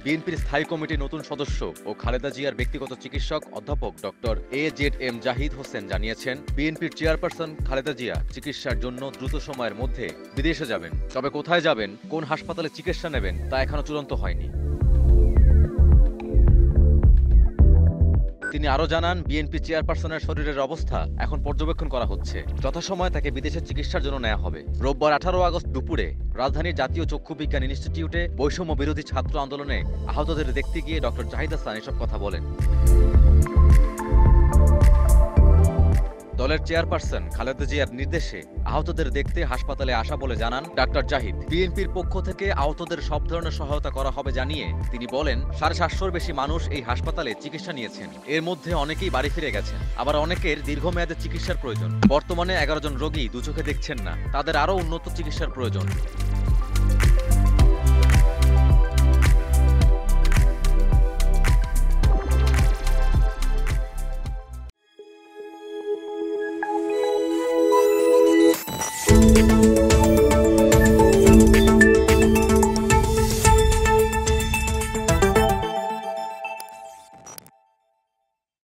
বিএনপির স্থায়ী কমিটির নতুন সদস্য ও খালেদা জিয়ার ব্যক্তিগত চিকিৎসক অধ্যাপক ডক্টর AZM জাহিদ হোসেন জানিয়েছেন, বিএনপির চেয়ারপারসন খালেদা জিয়া চিকিৎসার জন্য দ্রুত সময়ের মধ্যে বিদেশে যাবেন। তবে কোথায় যাবেন, কোন হাসপাতালে চিকিৎসা নেবেন তা এখনো চূড়ান্ত হয়নি। তিনি আরও জানান, বিএনপি চেয়ারপারসনের শরীরের অবস্থা এখন পর্যবেক্ষণ করা হচ্ছে। যথাসময়ে তাকে বিদেশে চিকিৎসার জন্য নেওয়া হবে। রোববার 18 আগস্ট দুপুরে রাজধানীর জাতীয় চক্ষু বিজ্ঞান ইনস্টিটিউটে বৈষম্য বিরোধী ছাত্র আন্দোলনে আহতদের দেখতে গিয়ে ডক্টর জাহিদ হাসান এসব কথা বলেন। দলের চেয়ারপারসন খালেদা জিয়ার নির্দেশে আহতদের দেখতে হাসপাতালে আসা বলে জানান ডাক্তার জাহিদ। বিএনপির পক্ষ থেকে আহতদের সব ধরনের সহায়তা করা হবে জানিয়ে তিনি বলেন, 750-র বেশি মানুষ এই হাসপাতালে চিকিৎসা নিয়েছেন। এর মধ্যে অনেকেই বাড়ি ফিরে গেছেন, আবার অনেকের দীর্ঘমেয়াদে চিকিৎসার প্রয়োজন। বর্তমানে 11 জন রোগী দুচোখে দেখছেন না, তাদের আরও উন্নত চিকিৎসার প্রয়োজন।